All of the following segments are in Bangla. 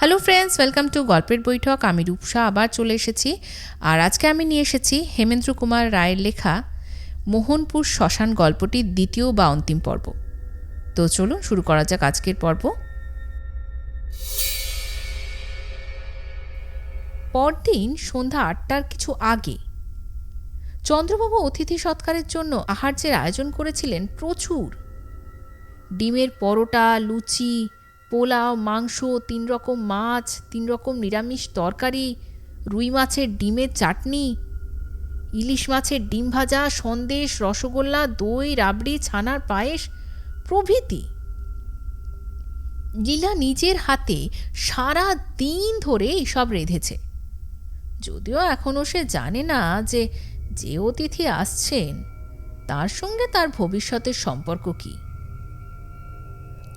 হ্যালো ফ্রেন্ডস, ওয়েলকাম টু গল্পের বৈঠক। আমি রূপসা আবার চলে এসেছি। আর আজকে আমি নিয়ে এসেছি হেমেন্দ্র কুমার রায়ের লেখা মোহনপুর শ্মশান গল্পটির দ্বিতীয় বা অন্তিম পর্ব। তো চলুন শুরু করা যাক আজকের পর্ব। পরদিন সন্ধ্যা 8টার কিছু আগে চন্দ্রবাবু অতিথি সৎকারের জন্য আহার্যের আয়োজন করেছিলেন প্রচুর। ডিমের পরোটা, লুচি, পোলাও, মাংস, 3 রকম মাছ, 3 রকম নিরামিষ তরকারি, রুই মাছের ডিমের চাটনি, ইলিশ মাছের ডিম ভাজা, সন্দেশ, রসগোল্লা, দই, রাবড়ি, ছানার পায়েস প্রভৃতি। লীলা নিজের হাতে সারা দিন ধরে এইসব রেঁধেছে, যদিও এখনও সে জানে না যে যে অতিথি আসছেন তার সঙ্গে তার ভবিষ্যতের সম্পর্ক কী।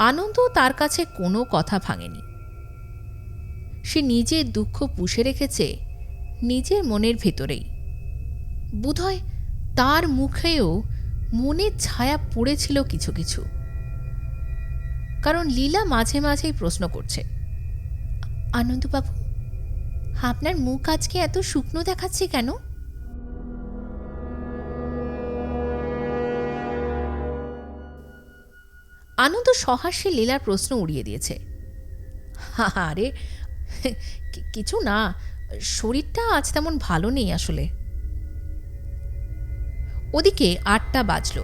আনন্দ তার কাছে কোনো কথা ভাঙেনি। সে নিজের দুঃখ পুষে রেখেছে নিজের মনের ভেতরেই। বোধহয় তার মুখেও মনের ছায়া পড়েছিল কিছু কিছু, কারণ লীলা মাঝে মাঝেই প্রশ্ন করছে, আনন্দবাবু, আপনার মুখ আজকে এত শুকনো দেখাচ্ছে কেন? আনন্দ সহাস্যে লীলার প্রশ্ন উড়িয়ে দিয়েছে। আরে কিছু না, শরীরটা আজ তেমন ভালো নেই আসলে। ওদিকে 8টা বাজল।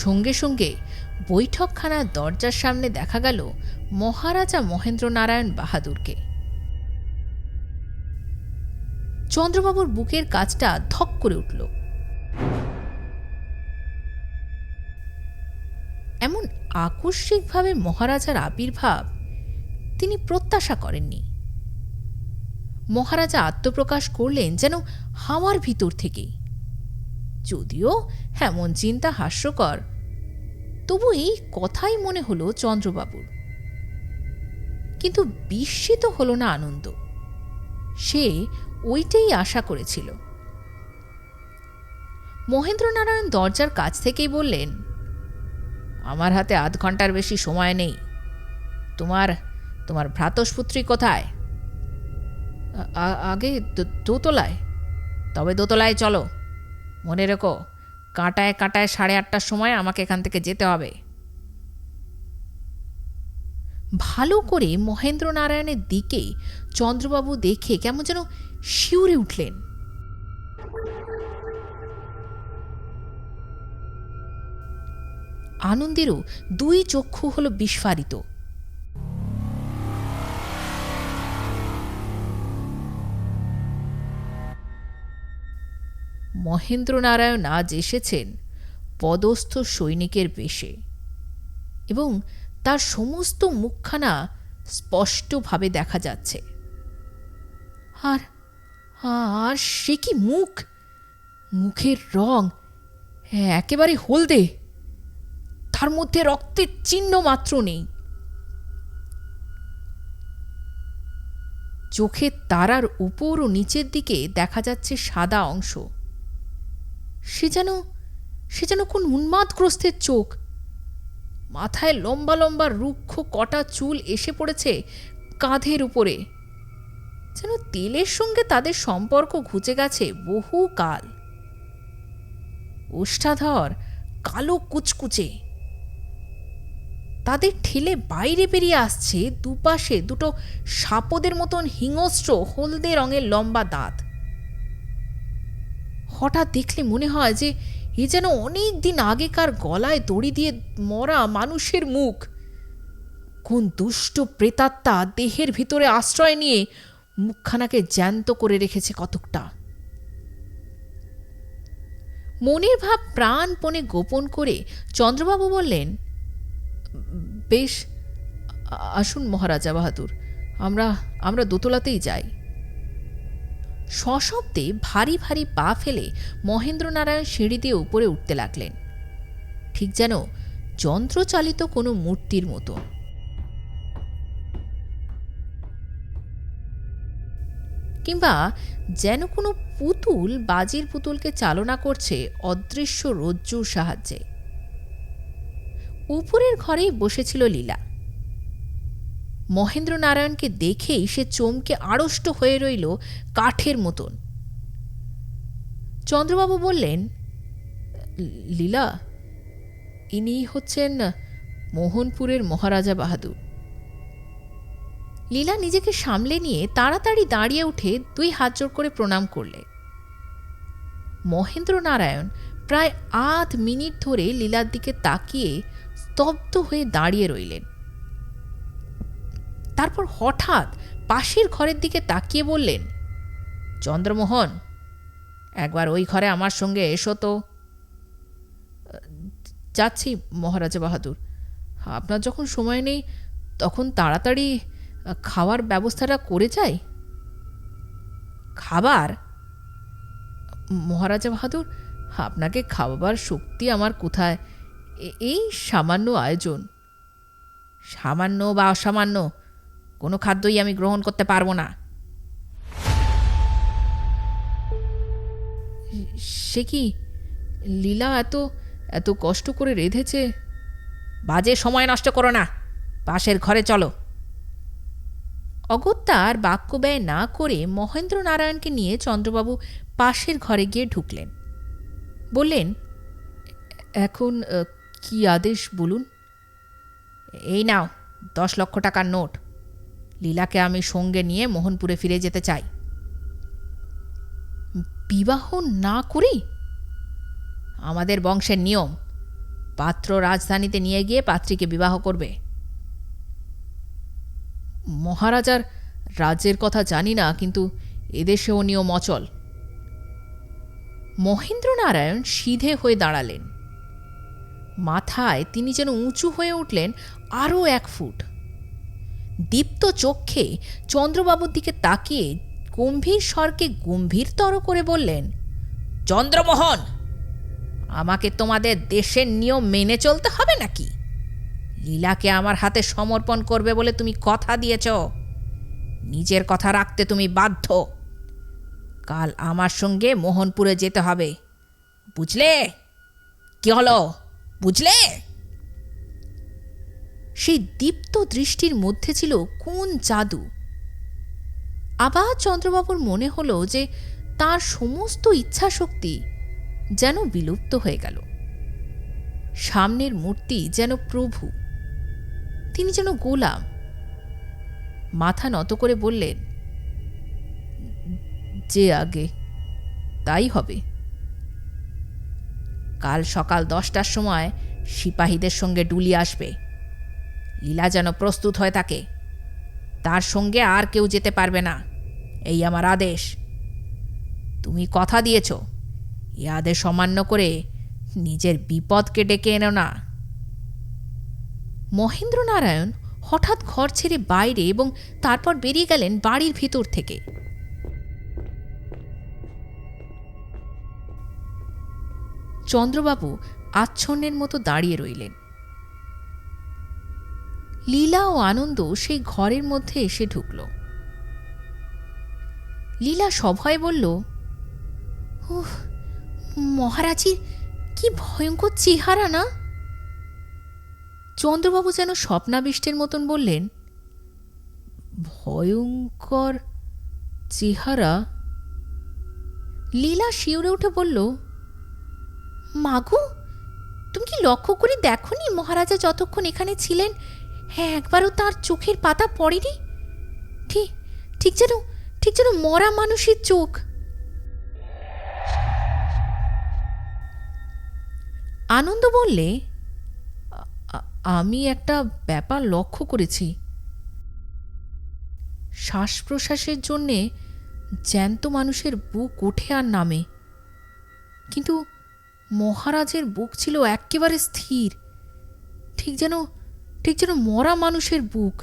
সঙ্গে সঙ্গে বৈঠকখানার দরজার সামনে দেখা গেল মহারাজা মহেন্দ্রনারায়ণ বাহাদুরকে। চন্দ্রবাবুর বুকের কাজটা ধক করে উঠল। এমন আকস্মিকভাবে মহারাজার আবির্ভাব তিনি প্রত্যাশা করেননি। মহারাজা আত্মপ্রকাশ করলেন যেন হাওয়ার ভিতর থেকেই। যদিও এমন চিন্তা হাস্যকর, তবু এই কথাই মনে হলো চন্দ্রবাবুর। কিন্তু বিস্মিত হল না আনন্দ, সে ওইটাই আশা করেছিল। মহেন্দ্রনারায়ণ দরজার কাছ থেকেই বললেন, আমার হাতে আধ ঘন্টার বেশি সময় নেই। তোমার ভ্রাতস্পুত্রী কোথায়? আগে দোতলায়। তবে দোতলায় চলো। মনে রেখো, কাঁটায় কাঁটায় 8:30টার সময় আমাকে এখান থেকে যেতে হবে। ভালো করে মহেন্দ্রনারায়ণের দিকে চন্দ্রবাবু দেখে কেমন যেন শিউরে উঠলেন। আনন্দেরও 2 চক্ষু হল বিস্ফারিত। মহেন্দ্রনারায়ণ আজ এসেছেন পদস্থ সৈনিকের বেশে, এবং তার সমস্ত মুখখানা স্পষ্টভাবে দেখা যাচ্ছে। আর আর সে কি মুখ! মুখের রং একেবারে হলদে, তার মধ্যে রক্তের চিহ্ন মাত্র নেই। চোখের তারার উপর ও নিচের দিকে দেখা যাচ্ছে সাদা অংশ। সে যেন কোন উন্মাদগ্রস্তের চোখ। মাথায় লম্বা লম্বা রুক্ষ কটা চুল এসে পড়েছে কাঁধের উপরে, যেন তেলের সঙ্গে তাদের সম্পর্ক ঘুচে গেছে বহু কাল। ওষ্ঠাধর কালো কুচকুচে, তাদের ঠেলে বাইরে বেরিয়ে আসছে দুপাশে 2টো সাপদের মতন হিংস্র হলদে রঙের লম্বা দাঁত। হঠাৎ দেখলে মনে হয় যে এ যেন অনেক দিন আগেকার গলায় দড়ি দিয়ে মরা মানুষের মুখ। কোন দুষ্ট প্রেতাত্মা দেহের ভিতরে আশ্রয় নিয়ে মুখখানাকে জ্যান্ত করে রেখেছে কতকটা। মনের ভাব প্রাণপণে গোপন করে চন্দ্রবাবু বললেন, বেশ, আসুন মহারাজা বাহাদুর, আমরা দোতলাতেই যাই। সশব্দে ভারী ভারী পা ফেলে মহেন্দ্রনারায়ণ সিঁড়ি দিয়ে উপরে উঠতে লাগলেন, ঠিক যেন যন্ত্রচালিত কোনো মূর্তির মতো। কিংবা যেন কোনো পুতুল বাজির পুতুলকে চালনা করছে অদৃশ্য রজ্জুর সাহায্যে। উপরের ঘরেই বসেছিল লীলা। মহেন্দ্র নারায়ণকে দেখেই সে চমকে আড়ষ্ট হয়ে রইল কাঠের মতন। চন্দ্রবাবু বললেন, লীলা, ইনি হচ্ছেন মোহনপুরের মহারাজা বাহাদুর। লীলা নিজেকে সামলে নিয়ে তাড়াতাড়ি দাঁড়িয়ে উঠে 2 হাত জোড় করে প্রণাম করলে। মহেন্দ্র নারায়ণ প্রায় আধ মিনিট ধরে লীলার দিকে তাকিয়ে স্তব্ধ হয়ে দাঁড়িয়ে রইলেন। তারপর হঠাৎ পাশের ঘরের দিকে তাকিয়ে বললেন, চন্দ্রমোহন, একবার ওই ঘরে আমার সঙ্গে এসো তো। যাচ্ছি মহারাজা বাহাদুর, আপনার যখন সময় নেই তখন তাড়াতাড়ি খাওয়ার ব্যবস্থাটা করে যাই। খাবার? মহারাজা বাহাদুর, আপনাকে খাওয়াবার শক্তি আমার কোথায়? এই সামান্য আয়োজন। সামান্য বা অসামান্য কোনো খাদ্যই আমি গ্রহণ করতে পারবো না। সে কি, লীলা এত এত কষ্ট করে রেঁধেছে? বাজে সময় নষ্ট করো না, পাশের ঘরে চলো। অগত্যা আর বাক্য ব্যয় না করে মহেন্দ্র নারায়ণকে নিয়ে চন্দ্রবাবু পাশের ঘরে গিয়ে ঢুকলেন। বললেন, এখন কি আদেশ বলুন? এই নাও 10 লক্ষ টাকার নোট। লীলাকে আমি সঙ্গে নিয়ে মোহনপুরে ফিরে যেতে চাই। বিবাহ না করেই? আমাদের বংশের নিয়ম, পাত্র রাজধানীতে নিয়ে গিয়ে পাত্রীকে বিবাহ করবে। মহারাজার রাজ্যের কথা জানি না, কিন্তু এদেশেও নিয়ম অচল। মহেন্দ্র নারায়ণ সিধে হয়ে দাঁড়ালেন। মাথায় তিনি যেন উঁচু হয়ে উঠলেন আরও 1 ফুট। দীপ্ত চক্ষে চন্দ্রবাবুর দিকে তাকিয়ে গম্ভীর স্বরকে গম্ভীরতর করে বললেন, চন্দ্রমোহন, আমাকে তোমাদের দেশের নিয়ম মেনে চলতে হবে নাকি? লীলাকে আমার হাতে সমর্পণ করবে বলে তুমি কথা দিয়েছ, নিজের কথা রাখতে তুমি বাধ্য। কাল আমার সঙ্গে মোহনপুরে যেতে হবে, বুঝলে? কি হলো, বুঝলে? সেই দীপ্ত দৃষ্টির মধ্যে ছিল কোন জাদু! আবার চন্দ্রবাবুর মনে হলো যে তার সমস্ত ইচ্ছাশক্তি যেন বিলুপ্ত হয়ে গেল। সামনের মূর্তি যেন প্রভু, তিনি যেন গোলাম। মাথা নত করে বললেন, যে আগে তাই হবে। কাল সকাল 10টার সময় সিপাহীদের সঙ্গে ডুলি আসবে। লীলা যেন প্রস্তুত হয়ে থাকে, তার সঙ্গে আর কেউ যেতে পারবে না, এই আমার আদেশ। তুমি কথা দিয়েছ, এ আদেশ অমান্য করে নিজের বিপদকে ডেকে এনো না। মহেন্দ্র নারায়ণ হঠাৎ ঘর ছেড়ে বাইরে এবং তারপর বেরিয়ে গেলেন বাড়ির ভিতর থেকে। চন্দ্রবাবু আচ্ছন্নের মতো দাঁড়িয়ে রইলেন। লীলা ও আনন্দ সেই ঘরের মধ্যে এসে ঢুকল। লীলা সভয়ে বলল, উহ, মহারাজীর কি ভয়ঙ্কর চেহারা না? চন্দ্রবাবু যেন স্বপ্নাবিষ্টের মতন বললেন, ভয়ঙ্কর চেহারা? লীলা শিউরে উঠে বলল, মাগো, তুমি কি লক্ষ্য করে দেখনি মহারাজা যতক্ষণ এখানে ছিলেন হ্যাঁ একবারও তার চোখের পাতা পড়েনি? ঠিক ঠিক যেন ঠিক যেন মরা মানুষের চোখ। আনন্দ বললে, আমি একটা ব্যাপার লক্ষ্য করেছি। শ্বাস প্রশ্বাসের জন্যে জ্যান্ত মানুষের বুক ওঠে আর নামে, কিন্তু মহারাজের বুক ছিল একেবারে স্থির, ঠিক যেন মরা মানুষের বুক।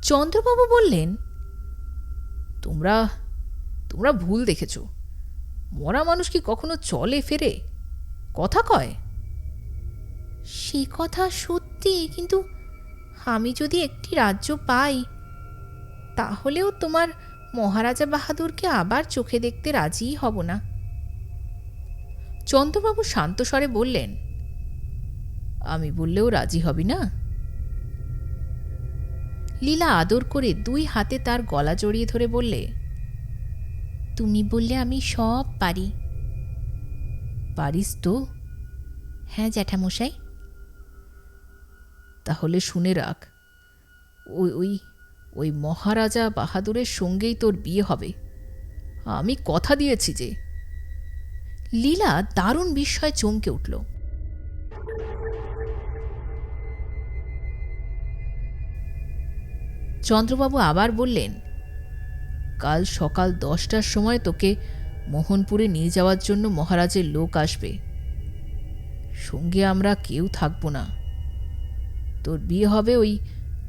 চন্দ্রবাবু বললেন, তোমরা তোমরা ভুল দেখেছ। মরা মানুষ কি কখনো চলে ফেরে, কথা কয়? সে কথা সত্যি, কিন্তু আমি যদি একটি রাজ্য পাই তাহলেও তোমার মহারাজা বাহাদুরকে আবার চোখে দেখতে রাজিই হব না। চন্দ্রবাবু শান্ত স্বরে বললেন, আমি বললেও রাজি হবি না? লীলা আদর করে 2 হাতে তার গলা জড়িয়ে ধরে বললে, তুমি বললে আমি সব পারি। পারিস তো? হ্যাঁ জ্যাঠামশাই। তাহলে শুনে রাখ, ওই ওই ওই মহারাজা বাহাদুরের সঙ্গেই তোর বিয়ে হবে, আমি কথা দিয়েছি যে। লীলা দারুণ বিস্ময়ে চমকে উঠল। চন্দ্রবাবু আবার বললেন, কাল সকাল 10টার সময় তোকে মোহনপুরে নিয়ে যাওয়ার জন্য মহারাজের লোক আসবে। সঙ্গে আমরা কেউ থাকব না, তোর বিয়ে হবে ওই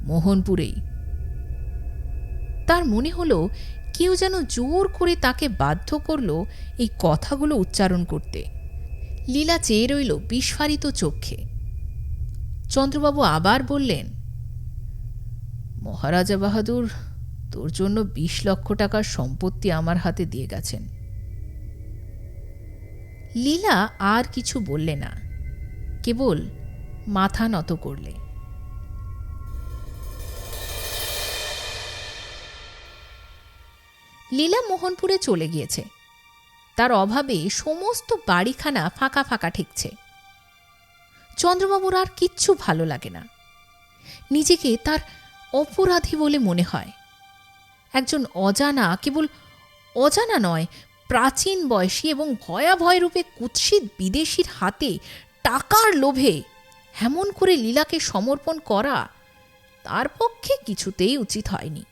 মোহনপুরেই। তার মনে হলো কেউ যেন জোর করে তাকে বাধ্য করল এই কথাগুলো উচ্চারণ করতে। লীলা চেয়ে রইল বিস্ফারিত চক্ষে। চন্দ্রবাবু আবার বললেন, মহারাজা বাহাদুর তোর জন্য 20 লক্ষ টাকার সম্পত্তি আমার হাতে দিয়ে গেছেন। লীলা আর কিছু বললে না, কেবল মাথা নত করলে। লীলা মোহনপুরে চলে গিয়েছে। তার অভাবে সমস্ত বাড়িখানা ফাঁকা ফাঁকা ঠেকছে। চন্দ্রবাবুর আর কিচ্ছু ভালো লাগে না। নিজেকে তার অপরাধী বলে মনে হয়। একজন অজানা, কেবল অজানা নয়, প্রাচীন বয়সী এবং ভয়াভয় রূপে কুৎসিত বিদেশির হাতে টাকার লোভে এমন করে লীলাকে সমর্পণ করা তার পক্ষে কিছুতেই উচিত হয়নি।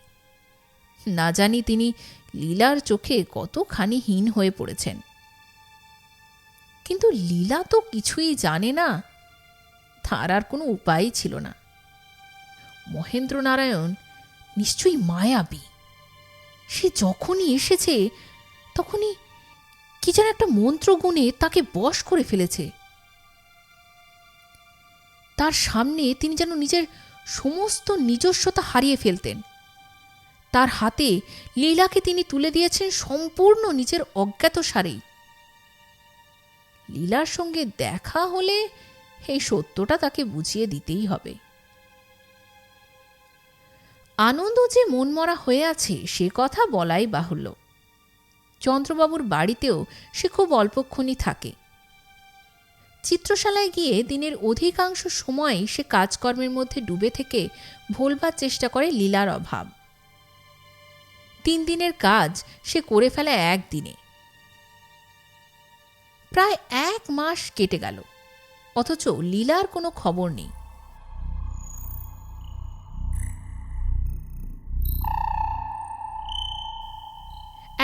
না জানি তিনি লীলার চোখে কতখানি হীন হয়ে পড়েছেন। কিন্তু লীলা তো কিছুই জানে না, তার আর কোনো উপায়ই ছিল না। মহেন্দ্রনারায়ণ নিশ্চয়ই মায়াবী। সে যখনই এসেছে তখনই কি যেন একটা মন্ত্রগুণে তাকে বশ করে ফেলেছে। তার সামনে তিনি যেন নিজের সমস্ত নিজস্বতা হারিয়ে ফেলতেন। তার হাতে লীলাকে তিনি তুলে দিয়েছেন সম্পূর্ণ নিজের অজ্ঞাতসারেই। লীলার সঙ্গে দেখা হলে এই সত্যটা তাকে বুঝিয়ে দিতেই হবে। আনন্দ যে মনমরা হয়ে আছে সে কথা বলাই বাহুল্য। চন্দ্রবাবুর বাড়িতেও সে খুব অল্পক্ষণই থাকে। চিত্রশালায় গিয়ে দিনের অধিকাংশ সময় সে কাজকর্মের মধ্যে ডুবে থেকে ভোলবার চেষ্টা করে লীলার অভাব। 3 দিনের কাজ সে করে ফেলে 1 দিনে। প্রায় 1 মাস কেটে গেল, অথচ লীলার কোনো খবর নেই।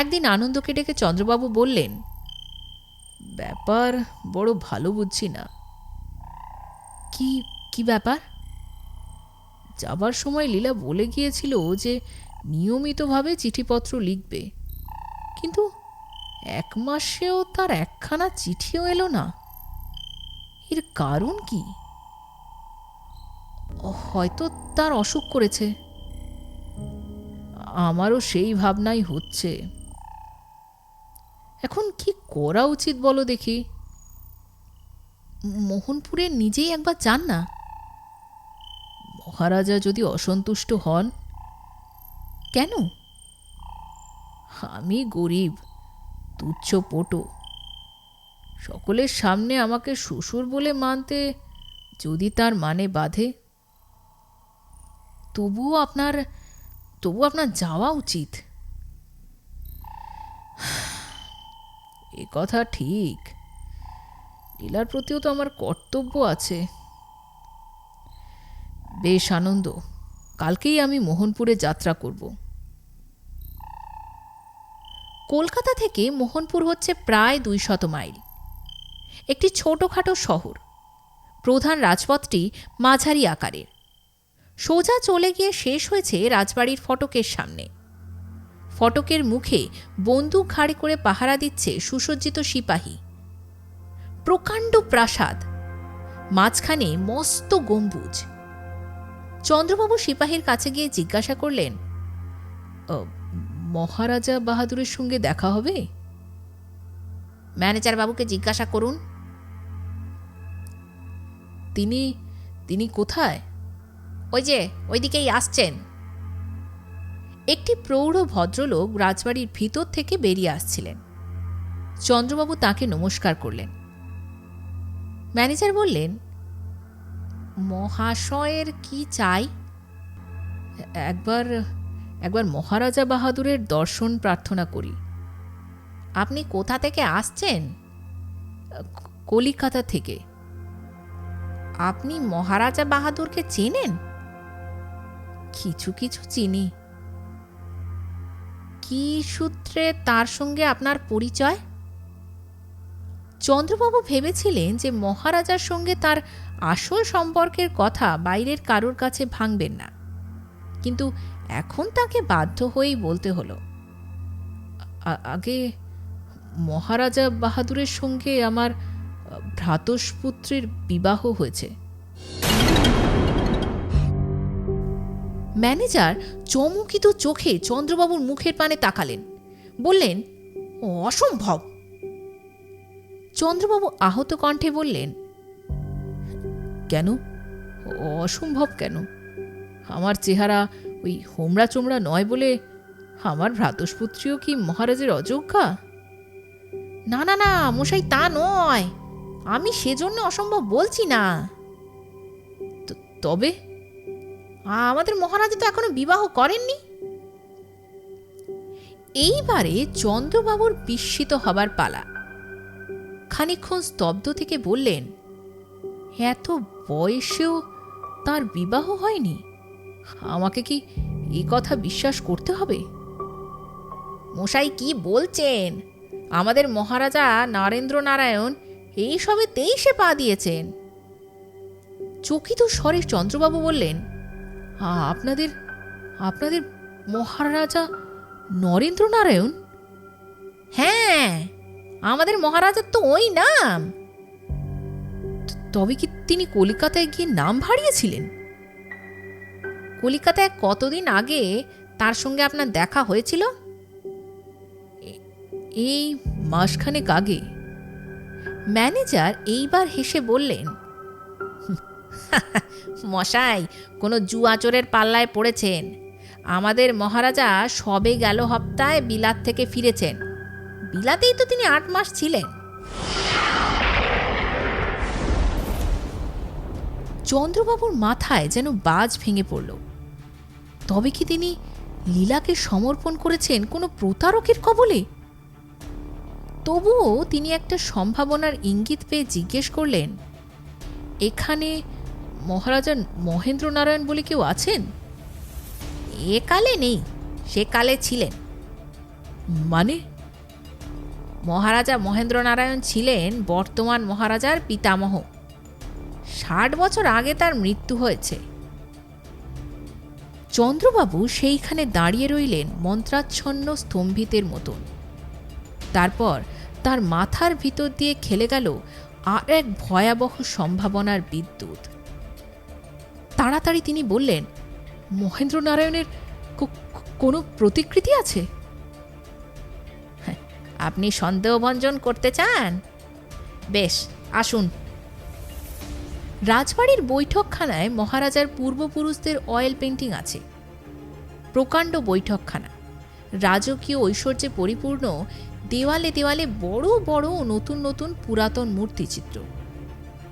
একদিন আনন্দকে ডেকে চন্দ্রবাবু বললেন, ব্যাপার বড় ভালো বুঝছি না। কি কি ব্যাপার? যাবার সময় লীলা বলে গিয়েছিল যে নিয়মিতভাবে চিঠিপত্র লিখবে, কিন্তু 1 মাসেও তার একখানা চিঠিও এলো না। এর কারণ কি? হয়তো তার অসুখ করেছে। আমারও সেই ভাবনাই হচ্ছে। এখন কি করা উচিত বলো দেখি? মোহনপুরে নিজেই একবার যান না। মহারাজা যদি অসন্তুষ্ট হন? কেন? আমি গরিব, তুচ্ছ পটো। সকলের সামনে আমাকে শ্বশুর বলে মানতে যদি তার মানে বাধে, তবুও আপনার যাওয়া উচিত। এ কথা ঠিক, লীলার প্রতিও তো আমার কর্তব্য আছে। বেশ আনন্দ, কালকেই আমি মোহনপুরে যাত্রা করব। কলকাতা থেকে মোহনপুর হচ্ছে প্রায় 200 মাইল। একটি ছোটখাটো শহর। প্রধান রাজপথটি মাঝারি আকারের। সোজা চলে গিয়ে শেষ হয়েছে রাজবাড়ির ফটকের সামনে। ফটকের মুখে বন্দুক ঘাড়ে করে পাহারা দিচ্ছে সুসজ্জিত সিপাহী। প্রকাণ্ড প্রাসাদ, মাঝখানে মস্ত গম্বুজ। চন্দ্রবাবু সিপাহীর কাছে গিয়ে জিজ্ঞাসা করলেন, মহারাজা বাহাদুরের সঙ্গে দেখা হবে? ম্যানেজার বাবুকে জিজ্ঞাসা করুন। তিনি তিনি কোথায়? ওই যে ওইদিকেই আসছেন। একটি প্রৌঢ় ভদ্রলোক রাজবাড়ির ভিতর থেকে বেরিয়ে আসছিলেন। চন্দ্রবাবু তাকে নমস্কার করলেন। ম্যানেজার বললেন, মহাশয়ের কি চাই? একবার মহারাজা বাহাদুরের দর্শন প্রার্থনা করি। আপনি কোথা থেকে আসছেন? কলিকাতা থেকে। আপনি মহারাজা বাহাদুরকে চেনেন? কিছু কিছু চিনি। কি সূত্রে তার সঙ্গে আপনার পরিচয়? চন্দ্রবাবু ভেবেছিলেন যে মহারাজার সঙ্গে তার আসল সম্পর্কের কথা বাইরের কারোর কাছে ভাঙবেন না, কিন্তু এখন তাকে বাধ্য হয়েই বলতে হলো, আগে মহারাজা বাহাদুরের সঙ্গে আমার ভ্রাতস্পুত্রের বিবাহ হয়েছে। ম্যানেজার চমকিত চোখে চন্দ্রবাবুর মুখের পানে তাকালেন, বললেন, অসম্ভব। চন্দ্রবাবু আহত কণ্ঠে বললেন, কেন অসম্ভব কেন? আমার চেহারা ওই হোমরা চোমরা নয় বলে আমার ভ্রাতস্পুত্রীও কি মহারাজের অযোগ্যা? না না না মশাই, তা নয়, আমি সেজন্য অসম্ভব বলছি না। তবে আমাদের মহারাজা তো এখনো বিবাহ করেননি। এইবারে চন্দ্রবাবুর বিস্মিত হবার পালা। খানিকক্ষণ স্তব্ধ থেকে বললেন, এত বয়সেও তার বিবাহ হয়নি? আমাকে কি এ কথা বিশ্বাস করতে হবে? মশাই কি বলছেন? আমাদের মহারাজা নরেন্দ্র নারায়ণ এই সবে 23-এ পা দিয়েছেন। চকিত স্বরে চন্দ্রবাবু বললেন, আপনাদের আপনাদের মহারাজা নরেন্দ্র নারায়ণ? হ্যাঁ, আমাদের মহারাজার তো ওই নাম। তবে কি তিনি কলিকাতায় গিয়ে নাম ভাড়িয়েছিলেন? কলিকাতায় কতদিন আগে তার সঙ্গে আপনার দেখা হয়েছিল? এই মাসখানেক আগে। ম্যানেজার এইবার হেসে বললেন, মশাই কোনো জুয়াচোরের পাল্লায় পড়েছেন। আমাদের মহারাজা সবে গেল হপ্তায় বিলাত থেকে ফিরেছেন। বিলাতেই তো তিনি 8 মাস ছিলেন। চন্দ্রবাবুর মাথায় যেন বাজ ভেঙে পড়ল। তবে কি তিনি লীলাকে সমর্পণ করেছেন কোনো প্রতারকের কবলে? তবুও তিনি একটা সম্ভাবনার ইঙ্গিত পেয়ে জিজ্ঞেস করলেন, এখানে মহারাজা মহেন্দ্র নারায়ণ বলে কেউ আছেন? এ কালে নেই, সে কালে ছিলেন। মানে? মহারাজা মহেন্দ্র নারায়ণ ছিলেন বর্তমান মহারাজার পিতামহ। 60 বছর আগে তার মৃত্যু হয়েছে। চন্দ্রবাবু সেইখানে দাঁড়িয়ে রইলেন মন্ত্রাচ্ছন্ন স্তম্ভিতের মতন। তারপর তার মাথার ভিতর দিয়ে খেলে গেল আর এক ভয়াবহ সম্ভাবনার বিদ্যুৎ। তাড়াতাড়ি তিনি বললেন, মহেন্দ্র নারায়ণের কোনো প্রতিকৃতি আছে? আপনি সন্দেহভঞ্জন করতে চান? বেশ, আসুন। রাজবাড়ির বৈঠকখানায় মহারাজার পূর্বপুরুষদের অয়েল পেন্টিং আছে। প্রকাণ্ড বৈঠকখানা, রাজকীয় ঐশ্বর্যে পরিপূর্ণ। দেওয়ালে দেওয়ালে বড় বড় নতুন নতুন পুরাতন মূর্তিচিত্র।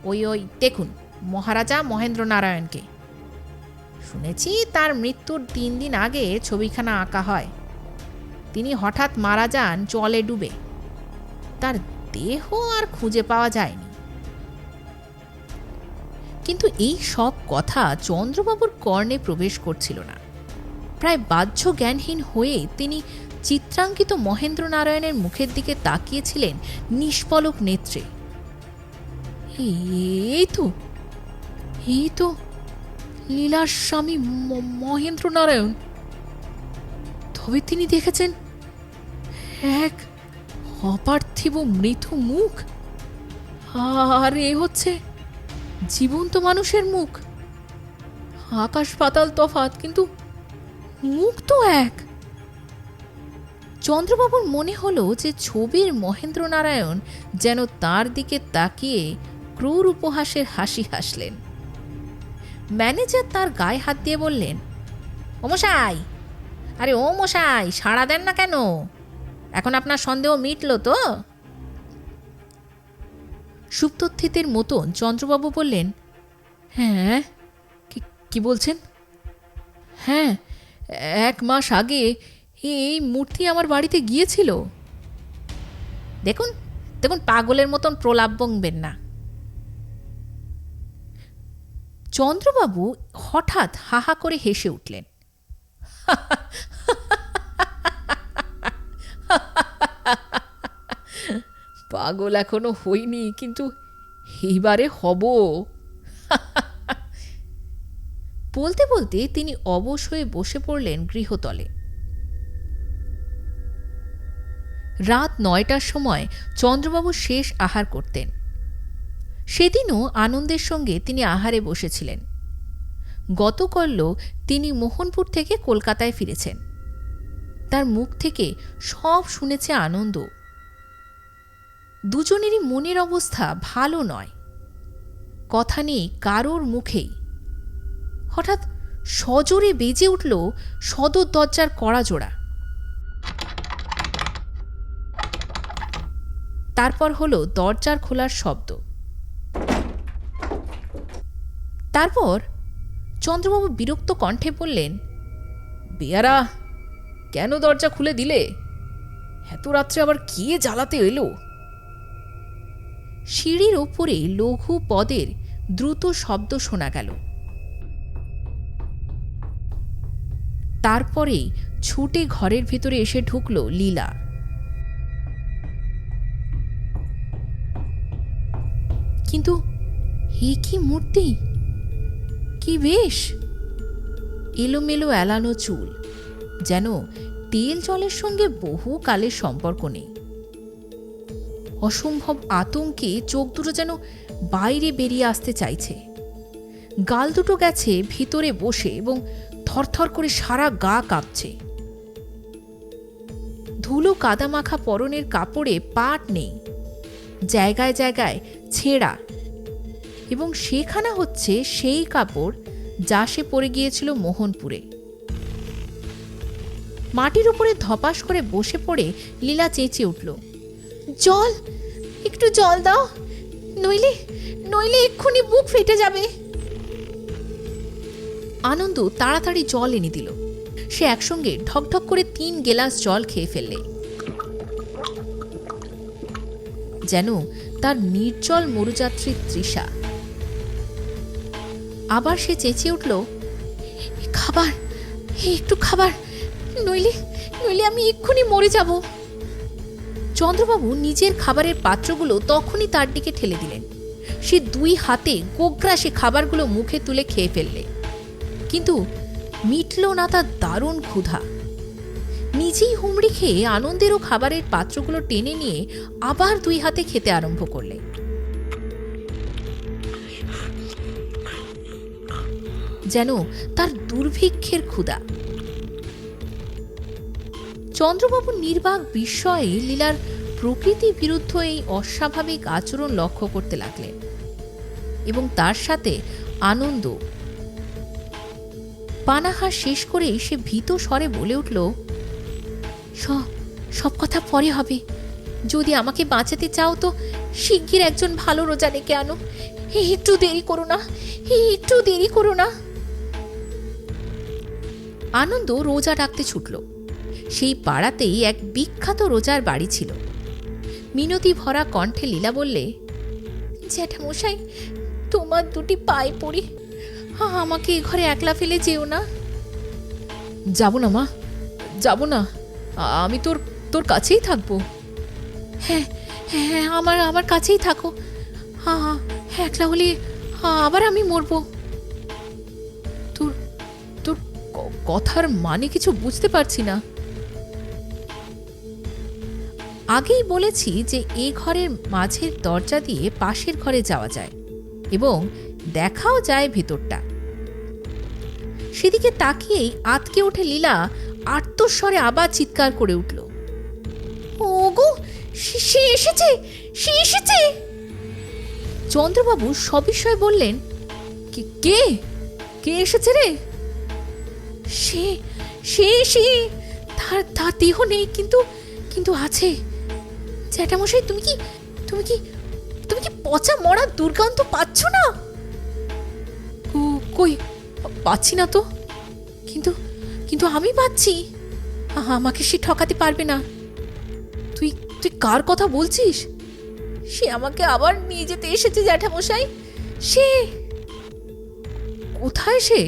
ওই দেখুন মহারাজা মহেন্দ্র নারায়ণকে। শুনেছি তার মৃত্যুর 3 দিন আগে ছবিখানা আঁকা হয়। তিনি হঠাৎ মারা যান জলে ডুবে। তার দেহ আর খুঁজে পাওয়া যায়নি। কিন্তু এই সব কথা চন্দ্রবাবুর কর্ণে প্রবেশ করছিল না। প্রায় বাহ্য জ্ঞানহীন হয়ে তিনি চিত্রাঙ্কিত মহেন্দ্র নারায়ণের মুখের দিকে তাকিয়েছিলেন নিষ্পলক নেত্রে। এই তো লীলার স্বামী মহেন্দ্র নারায়ণ। তবে তিনি দেখেছেন এক অপার্থিব মৃত মুখ, আর এ হচ্ছে জীবন্ত মানুষের মুখ। আকাশ পাতাল তফাৎ, কিন্তু মুখ তো এক। চন্দ্রবাবুর মনে হলো যে ছবির মহেন্দ্রনারায়ণ যেন তার দিকে তাকিয়ে ক্রূর উপহাসের হাসি হাসলেন। ম্যানেজার তার গায়ে হাত দিয়ে বললেন, ও মশাই, আরে ও মশাই, সাড়া দেন না কেন? এখন আপনার সন্দেহ মিটল তো? সুপ্তস্থিতের মতন চন্দ্রবাবু বললেন, হ্যাঁ, কি বলছেন? হ্যাঁ, 1 মাস আগে এই মূর্তি আমার বাড়িতে গিয়েছিল। দেখুন দেখুন, পাগলের মতন প্রলাপ বকবেন না। চন্দ্রবাবু হঠাৎ হাহা করে হেসে উঠলেন। পাগল এখনো হইনি, কিন্তু এইবারে হব। বলতে বলতে তিনি অবশ হয়ে বসে পড়লেন গৃহতলে। রাত 9টার সময় চন্দ্রবাবু শেষ আহার করতেন। সেদিনও আনন্দের সঙ্গে তিনি আহারে বসেছিলেন। গতকাল তিনি মোহনপুর থেকে কলকাতায় ফিরেছেন। তার মুখ থেকে সব শুনেছে আনন্দ। দুজনেরই মনের অবস্থা ভালো নয়। কথা নেই কারোর মুখেই। হঠাৎ সজোরে বেজে উঠল সদর দরজার কড়া জোড়া। তারপর হলো দরজার খোলার শব্দ। তারপর চন্দ্রবাবু বিরক্ত কণ্ঠে বললেন, বেয়ারা, কেন দরজা খুলে দিলে? এত রাত্রে আবার কে জ্বালাতে এলো? সিঁড়ির ওপরে লঘু পদের দ্রুত শব্দ শোনা গেল। তারপরেই ছুটে ঘরের ভেতরে এসে ঢুকল লীলা। কিন্তু হে কি মূর্তি, কি বেশ! এলোমেলো এলানো চুল, যেন তেল জলের সঙ্গে বহু কালের সম্পর্ক নেই। অসম্ভব আতঙ্কে চোখ দুটো যেন বাইরে বেরিয়ে আসতে চাইছে। গাল দুটো গেছে ভিতরে বসে এবং থরথর করে সারা গা কাঁপছে। ধুলো কাদামাখা পরনের কাপড়ে পাট নেই, জায়গায় জায়গায় ছেঁড়া, এবং সেখানা হচ্ছে সেই কাপড় যা সে পরে গিয়েছিল মোহনপুরে। মাটির উপরে ধপাস করে বসে পড়ে লীলা চেঁচিয়ে উঠল, জল, একটু জল দাও, নইলে নইলে এক্ষুনি বুক ফেটে যাবে। আনন্দ তাড়াতাড়ি জল এনে দিল। সে একসঙ্গে ঢকঢক করে 3 গেলাস জল খেয়ে ফেললে। যেন তার নির্জল মরুযাত্রীর তৃষা। আবার সে চেঁচিয়ে উঠল, খাবার, একটু খাবার, নইলে নইলে আমি এক্ষুনি মরে যাব। চন্দ্রবাবু নিজের খাবারের পাত্রগুলো তখনই তার দিকে ঠেলে দিলেন। সে 2 হাতে গোগ্রা সে খাবারগুলো মুখে তুলে খেয়ে ফেললে। কিন্তু মিটল না তার দারুণ ক্ষুধা। নিজেই হুমড়ি খেয়ে আনন্দেরও খাবারের পাত্রগুলো টেনে নিয়ে আবার 2 হাতে খেতে আরম্ভ করলে। যেন তার দুর্ভিক্ষের ক্ষুধা। চন্দ্রবাবু নির্বাক বিস্ময়ে লীলার প্রকৃতি বিরুদ্ধ এই অস্বাভাবিক আচরণ লক্ষ্য করতে লাগলেন, এবং তার সাথে আনন্দ। পানাহার শেষ করেই সে ভীত স্বরে বলে উঠল, সব কথা পরে হবে। যদি আমাকে বাঁচাতে চাও তো শিগগির একজন ভালো রোজা ডেকে আনো। একটু দেরি করো না, একটু দেরি করো না। আনন্দ রোজা ডাকতে ছুটল। সেই পাড়াতেই এক বিখ্যাত রোজার বাড়ি ছিল। মিনতি ভরা কণ্ঠে লীলা বললে, জ্যাঠামশাই, তোমার 2টি পায়ে পড়ি, আমাকে এ ঘরে একলা ফেলে যেও না। যাব না মা, যাব না, আমি তোর কাছেই থাকবো। হ্যাঁ হ্যাঁ, আমার কাছেই থাকো। একলা হলে আবার আমি মরবো। তোর কথার মানে কিছু বুঝতে পারছি না। আগেই বলেছি যে এই ঘরের মাঝের দরজা দিয়ে পাশের ঘরে যাওয়া যায় এবং দেখাও যায় ভেতরটা। সেদিকে তাকিয়েই আতকে ওঠে লীলা আর্তস্বরে আবার চিৎকার করে উঠল, সে এসেছে, সে এসেছে। চন্দ্রবাবু সবিস্ময়ে বললেন, কে কে এসেছে রে? সে সে সে তার দেহ নেই, কিন্তু কিন্তু আছে। জ্যাঠামশাই, তুমি কি তুমি কি তুমি কি পচা মরা দুর্গন্ধ পাচ্ছ না? কই, পাচ্ছি না তো। কিন্তু কিন্তু আমি পাচ্ছি। আমাকে সে ঠকাতে পারবে না। তুই তুই কার কথা বলছিস? সে আমাকে আবার নিয়ে যেতে এসেছে জ্যাঠামশাই। সে কোথায়? সে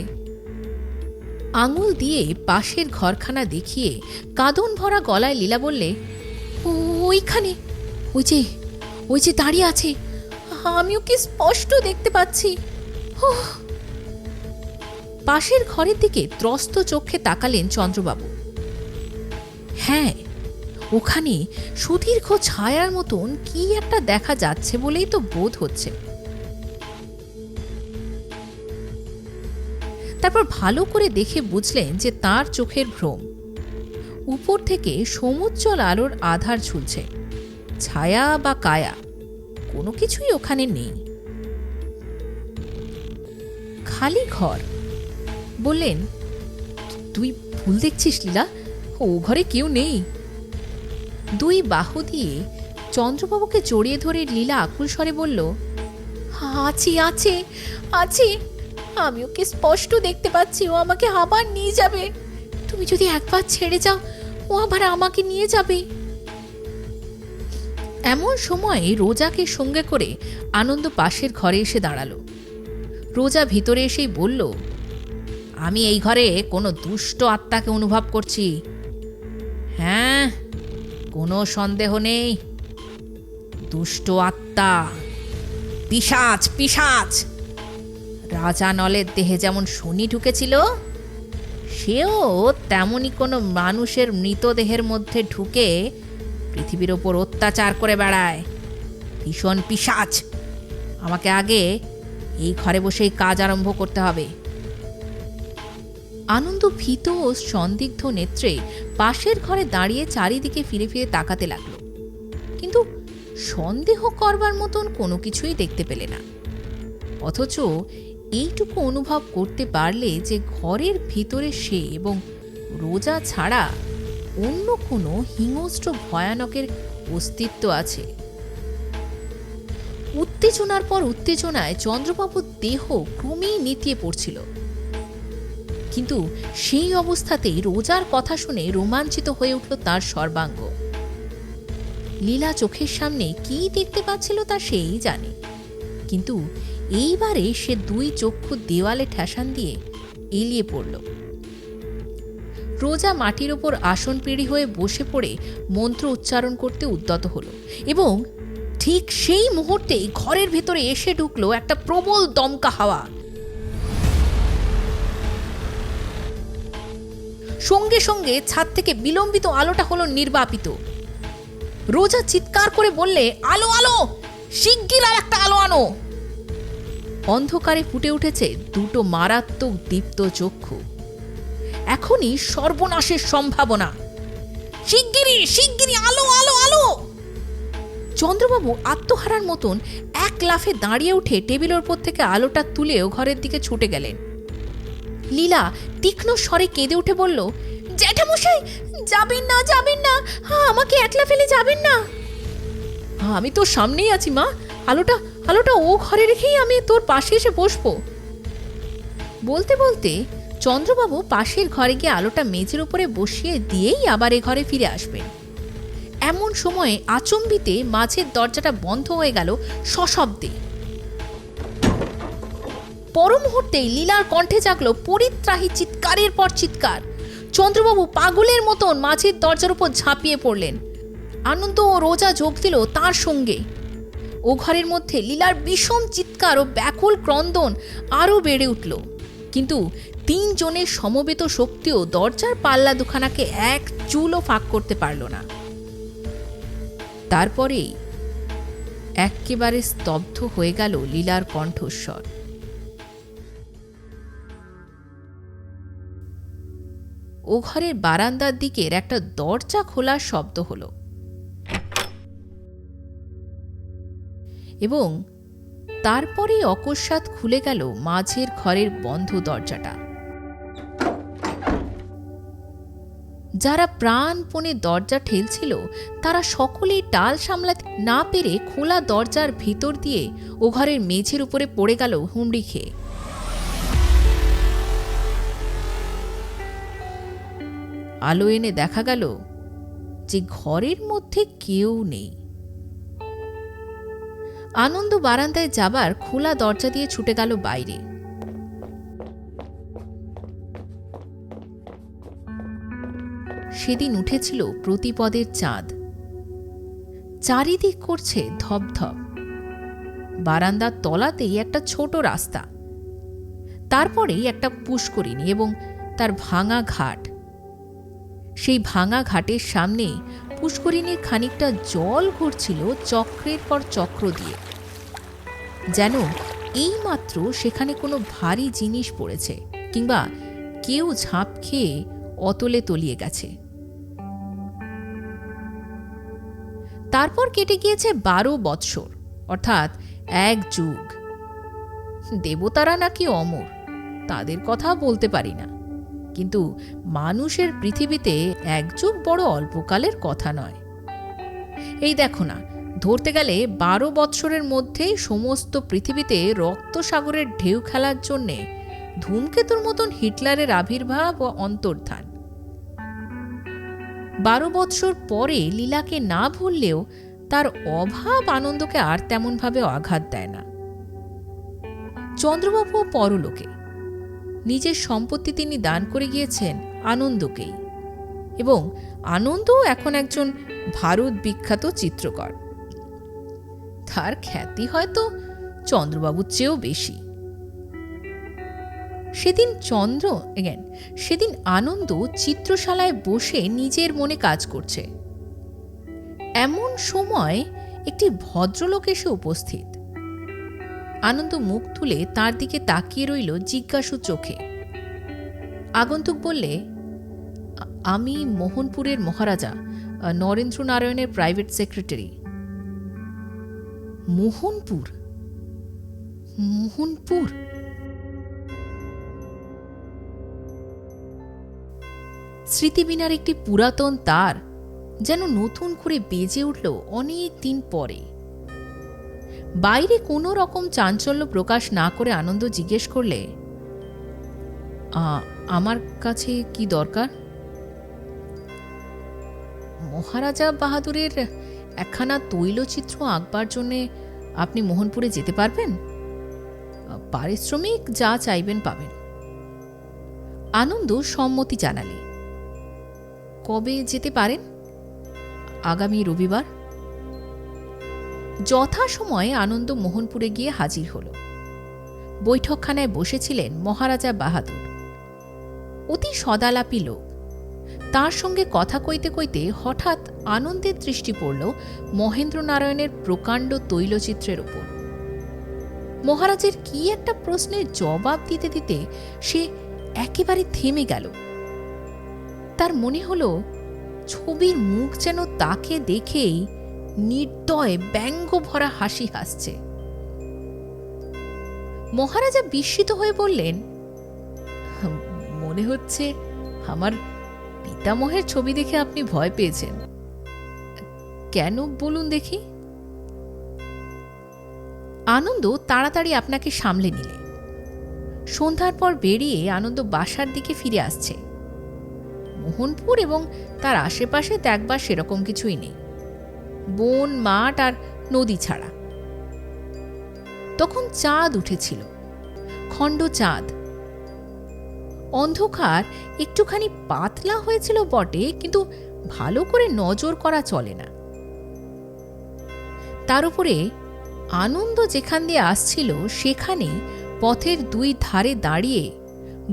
আঙুল দিয়ে পাশের ঘরখানা দেখিয়ে কাঁদন ভরা গলায় লীলা বললে, ওইখানে, ওই যে দাঁড়িয়ে আছে। আমি ওকে স্পষ্ট দেখতে পাচ্ছি। পাশের ঘরের দিকে ত্রস্ত চোখে তাকালেন চন্দ্রবাবু। হ্যাঁ, ওখানে সুদীর্ঘ ছায়ার মতন কি একটা দেখা যাচ্ছে বলেই তো বোধ হচ্ছে। তারপর ভালো করে দেখে বুঝলেন যে তার চোখের ভ্রম। উপর থেকে সমুজ্জ্বল আলোর আধার ঝুলছে। ছায়া বা কায়া কোনো কিছুই ওখানে নেই। খালি ঘর। বললেন, তুই ভুল দেখছিস লীলা, ও ঘরে কেউ নেই। দুই বাহু দিয়ে চন্দ্রবাবুকে জড়িয়ে ধরে লীলা আকুল স্বরে বলল, আছে আছে আছে, আমি ওকে স্পষ্ট দেখতে পাচ্ছি। ও আমাকে আবার নিয়ে যাবে। তুমি যদি একবার ছেড়ে যাও, ও আবার আমাকে নিয়ে যাবে। এমন সময়ে রোজাকে সঙ্গে করে আনন্দ পাশের ঘরে এসে দাঁড়ালো। রোজা ভিতরে এসেই বলল, আমি এই ঘরে কোনো দুষ্ট আত্মাকে অনুভব করছি। হ্যাঁ, কোনো সন্দেহ নেই, দুষ্ট আত্মা, পিশাচ পিশাচ। রাজা নলের দেহে যেমন শনি ঢুকেছিল, সেও তেমনই কোনো মানুষের মৃতদেহের মধ্যে ঢুকে পৃথিবীর ওপর অত্যাচার করে বেড়ায়। ভীষণ পিশাচ। আমাকে আগে এই ঘরে বসেই কাজ আরম্ভ করতে হবে। আনন্দ ভীত ও সন্দিগ্ধ নেত্রে পাশের ঘরে দাঁড়িয়ে চারিদিকে ফিরে ফিরে তাকাতে লাগলো, কিন্তু সন্দেহ করবার মতন কোনো কিছুই দেখতে পেলে না। অথচ এইটুকু অনুভব করতে পারলে যে ঘরের ভিতরে সে এবং রোজা ছাড়া অন্য কোনো হিংস্র ভয়ানকের অস্তিত্ব আছে। উত্তেজনার পর উত্তেজনায় চন্দ্রবাবুর দেহ ক্রমেই নেতিয়ে পড়ছিল, কিন্তু সেই অবস্থাতেই রোজার কথা শুনে রোমাঞ্চিত হয়ে উঠল তার সর্বাঙ্গ। লীলা চোখের সামনে কি দেখতে পাচ্ছিল তা সেই জানে, কিন্তু এইবারে সে দুই চক্ষু দেওয়ালে ঠেসান দিয়ে এলিয়ে পড়ল। রোজা মাটির ওপর আসন পিঁড়ি হয়ে বসে পড়ে মন্ত্র উচ্চারণ করতে উদ্যত হল, এবং ঠিক সেই মুহূর্তেই ঘরের ভেতরে এসে ঢুকলো একটা প্রবল দমকা হাওয়া। সঙ্গে সঙ্গে ছাদ থেকে বিলম্বিত আলোটা হলো নির্বাপিত। রোজা চিৎকার করে বললে, আলো আলো, শিগগির আর একটা আলো আনো। অন্ধকারে ফুটে উঠেছে দুটো মারাত্মক দীপ্ত চক্ষু। এখনই সর্বনাশের সম্ভাবনা। শিগগিরই শিগগিরই আলো আলো আলো। চন্দ্রবাবু আত্মহারার মতন এক লাফে দাঁড়িয়ে উঠে টেবিলের উপর থেকে আলোটা তুলেও ঘরের দিকে ছুটে গেলেন। লীলা তীক্ষ্ণ স্বরে কেঁদে উঠে বলল, জ্যাঠামশাই, যাবেন না, যাবেন না, আমাকে একলা ফেলে যাবেন না। আমি তোর সামনেই আছি মা, আলোটা আলোটা ও ঘরে রেখেই আমি তোর পাশে এসে বসবো। বলতে বলতে চন্দ্রবাবু পাশের ঘরে গিয়ে আলোটা মেঝের উপরে বসিয়ে দিয়েই আবার এ ঘরে ফিরে আসবেন। এমন সময়ে আচম্বিতে মাঝের দরজাটা বন্ধ হয়ে গেল সশব্দে। পর মুহূর্তেই লীলার কণ্ঠে জাগলো পরিত্রাহী চিৎকারের পর চিৎকার। চন্দ্রবাবু পাগলের মতন মাঝের দরজার উপর ঝাঁপিয়ে পড়লেন। আনন্দ ও রোজা যোগ দিল তার সঙ্গে। ও ঘরের মধ্যে লীলার বিষম চিৎকার ও ব্যাকুল ক্রন্দন আরও বেড়ে উঠল, কিন্তু তিনজনের সমবেত শক্তিও দরজার পাল্লা দুখানাকে এক চুলও ফাঁক করতে পারল না। তারপরেই একেবারে স্তব্ধ হয়ে গেল লীলার কণ্ঠস্বর। ও ঘরের বারান্দার দিকের একটা দরজা খোলার শব্দ হলো। এবং তারপরেই অকস্মাৎ খুলে গেল মাঝের ঘরের বন্ধ দরজাটা। যারা প্রাণপণে দরজা ঠেলছিল তারা সকলেই টাল সামলাতে না পেরে খোলা দরজার ভিতর দিয়ে ও ঘরের মেঝের উপরে পড়ে গেল হুমড়ি খেয়ে। আলো এনে দেখা গেল যে ঘরের মধ্যে কেউ নেই। আনন্দ বারান্দায় যাবার খোলা দরজা দিয়ে ছুটে গেল বাইরে। সেদিন উঠেছিল প্রতিপদের চাঁদ, চারিদিক করছে ধপধপ। বারান্দার তলাতেই একটা ছোট রাস্তা, তারপরেই একটা পুষ্করিণী এবং তার ভাঙা ঘাট। সেই ভাঙা ঘাটের সামনে পুষ্করিণীর খানিকটা জল ঘুরছিল চক্রের পর চক্র দিয়ে, যেন এইমাত্র সেখানে কোনো ভারী জিনিস পড়েছে কিংবা কেউ ঝাঁপ খেয়ে অতলে তলিয়ে গেছে। তারপর কেটে গিয়েছে 12 বৎসর, অর্থাৎ 1 যুগ। দেবতারা নাকি অমর, তাদের কথা বলতে পারি না, কিন্তু মানুষের পৃথিবীতে 1 যুগ বড় অল্পকালের কথা নয়। এই দেখো না, ধরতে গেলে 12 বৎসরের মধ্যেই সমস্ত পৃথিবীতে রক্তসাগরের ঢেউ খেলার জন্যে ধূমকেতুর মতন হিটলারের আবির্ভাব ও অন্তর্ধান। 12 বৎসর পরে লীলাকে না ভুললেও তার অভাব আনন্দকে আর তেমনভাবে আঘাত দেয় না। চন্দ্রবাবু পরলোকে, নিজের সম্পত্তি তিনি দান করে গিয়েছেন আনন্দকেই, এবং আনন্দও এখন একজন ভারত বিখ্যাত চিত্রকর। তার খ্যাতি হয়তো চন্দ্রবাবুর চেয়েও বেশি। সেদিন আনন্দ চিত্রশালায় বসে নিজের মনে কাজ করছে। এমন সময় একটি ভদ্রলোক এসে উপস্থিত। আনন্দ মুখ তুলে তার দিকে তাকিয়ে রইল জিজ্ঞাসু চোখে। আগন্তুক বললে, আমি মোহনপুরের মহারাজা নরেন্দ্র নারায়ণের প্রাইভেট সেক্রেটারি। মোহনপুর? মোহনপুর? স্মৃতিবীণার একটি পুরাতন তার যেন নতুন করে বেজে উঠল অনেক দিন পরে। বাইরে কোনো রকম চাঞ্চল্য প্রকাশ না করে আনন্দ জিজ্ঞেস করলে, আমার কাছে কি দরকার? মহারাজা বাহাদুরের একখানা তৈলচিত্র আঁকবার জন্যে আপনি মোহনপুরে যেতে পারবেন? পারিশ্রমিক যা চাইবেন পাবেন। আনন্দ সম্মতি জানালে। কবে যেতে পারেন? আগামী রবিবার। যথাসময়ে আনন্দ মোহনপুরে গিয়ে হাজির হল। বৈঠকখানায় বসেছিলেন মহারাজা বাহাদুর। অতি সদালাপী লোক। তার সঙ্গে কথা কইতে কইতে হঠাৎ আনন্দের দৃষ্টি পড়ল মহেন্দ্র নারায়ণের প্রকাণ্ড তৈলচিত্রের উপর। মহারাজের কি একটা প্রশ্নের জবাব দিতে দিতে সে একেবারে থেমে গেল। তার মনে হল ছবির মুখ যেন তাকে দেখেই নির্দয় ব্যঙ্গ ভরা হাসি হাসছে। মহারাজা বিস্মিত হয়ে বললেন, মনে হচ্ছে আমার পিতামহের ছবি দেখে আপনি ভয় পেয়েছেন। কেন বলুন দেখি? আনন্দ তাড়াতাড়ি আপনাকে সামলে নিলে। সন্ধ্যার পর বেরিয়ে আনন্দ বাসার দিকে ফিরে আসছে। মোহনপুর এবং তার আশেপাশে দেখবার সেরকম কিছুই নেই, বন, মাঠ আর নদী ছাড়া। তখন চাঁদ উঠেছিল, খণ্ড চাঁদ। অন্ধকার একটুখানি পাতলা হয়েছিল বটে, কিন্তু ভালো করে নজর করা চলে না। তার উপরে আনন্দ যেখান দিয়ে আসছিল সেখানে পথের 2 ধারে দাঁড়িয়ে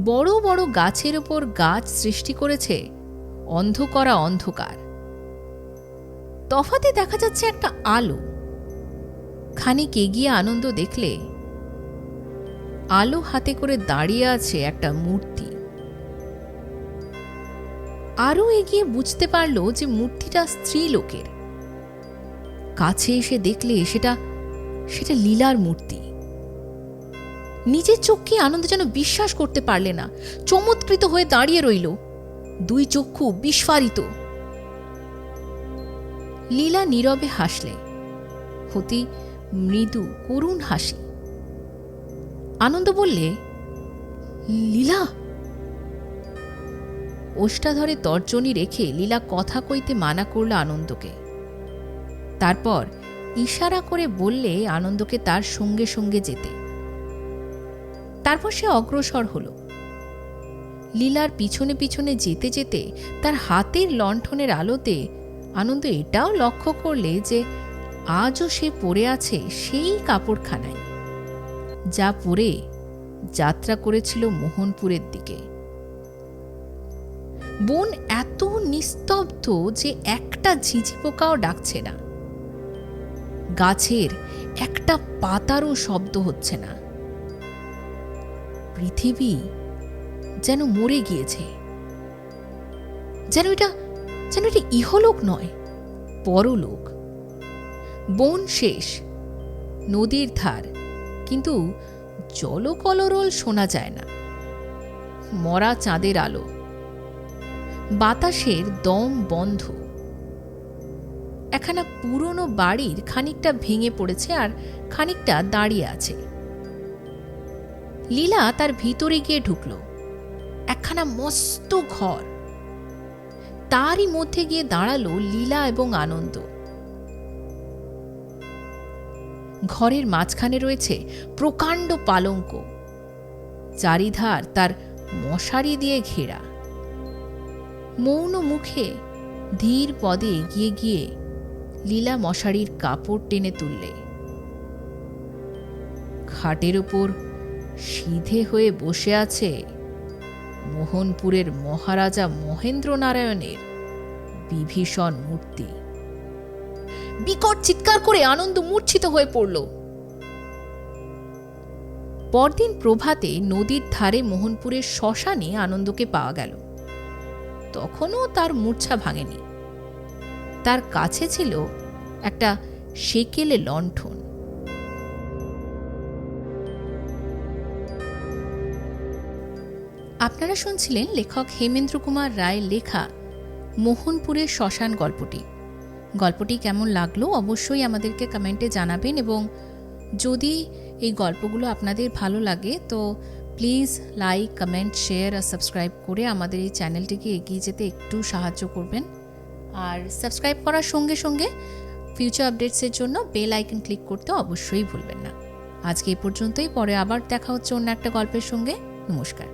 বড় বড় গাছের ওপর গাছ সৃষ্টি করেছে অন্ধকারা অন্ধকার। তফাতে দেখা যাচ্ছে একটা আলো। খানিক এগিয়ে আনন্দ দেখলে আলো হাতে করে দাঁড়িয়ে আছে একটা মূর্তি। আরো এগিয়ে বুঝতে পারল যে মূর্তিটা স্ত্রী লোকের। কাছে এসে দেখলে সেটা সেটা লীলার মূর্তি। নিজের চোখকে আনন্দ যেন বিশ্বাস করতে পারলে না, চমৎকৃত হয়ে দাঁড়িয়ে রইল, দুই চক্ষু বিস্ফারিত। লীলা নীরবে হাসলে, অতি মৃদু করুণ হাসি। আনন্দ বললে, লীলা। ওষ্ঠাধরে তর্জনী রেখে লীলা কথা কইতে মানা করল আনন্দকে। তারপর ইশারা করে বললে আনন্দকে তার সঙ্গে সঙ্গে যেতে। তারপর সে অগ্রসর হল। লীলার পিছনে পিছনে যেতে যেতে তার হাতের লণ্ঠনের আলোতে আনন্দ এটাও লক্ষ্য করলে যে আজও সে পরে আছে সেই কাপড়খানায়, যা পরে যাত্রা করেছিল মোহনপুরের দিকে। বন এত নিস্তব্ধ যে একটা ঝিঝি পোকাও ডাকছে না, গাছের একটা পাতারও শব্দ হচ্ছে না। পৃথিবী যেন মরে গিয়েছে, যেন এটা ইহলোক নয়, পরলোক। বন শেষ, নদীর ধার, কিন্তু জলকলরল শোনা যায় না। মরা চাঁদের আলো, বাতাসের দম বন্ধ। একখানা পুরনো বাড়ির খানিকটা ভেঙে পড়েছে আর খানিকটা দাঁড়িয়ে আছে। লীলা তার ভিতরে গিয়ে ঢুকল। একখানা মস্ত ঘর, তারই মধ্যে গিয়ে দাঁড়ালো লীলা এবং আনন্দ। ঘরের মাঝখানে রয়েছে প্রকাণ্ড পালঙ্ক, চারিধার তার মশারি দিয়ে ঘেরা। মৌন মুখে ধীর পদে এগিয়ে গিয়ে লীলা মশারির কাপড় টেনে তুললে। খাটের ওপর সিধে হয়ে বসে আছে মোহনপুরের মহারাজা মহেন্দ্র নারায়ণের বিভীষণ মূর্তি। বিকট চিৎকার করে আনন্দ মূর্ছিত হয়ে পড়ল। পরদিন প্রভাতে নদীর ধারে মোহনপুরের শ্মশানে আনন্দকে পাওয়া গেল। তখনও তার মূর্ছা ভাঙেনি। তার কাছে ছিল একটা সেকেলে লণ্ঠন। আপনারা শুনছিলেন লেখক হেমেন্দ্র কুমার রায়ের লেখা মোহনপুরের শ্মশান গল্পটি কেমন লাগলো অবশ্যই আমাদেরকে কমেন্টে জানাবেন, এবং যদি এই গল্পগুলো আপনাদের ভালো লাগে তো প্লিজ লাইক, কমেন্ট, শেয়ার আর সাবস্ক্রাইব করে আমাদের এই চ্যানেলটিকে এগিয়ে যেতে একটু সাহায্য করবেন। আর সাবস্ক্রাইব করার সঙ্গে সঙ্গে ফিউচার আপডেটসের জন্য বেল আইকন ক্লিক করতে অবশ্যই ভুলবেন না। আজকে এই পর্যন্তই, পরে আবার দেখা হচ্ছে অন্য একটা গল্পের সঙ্গে। নমস্কার।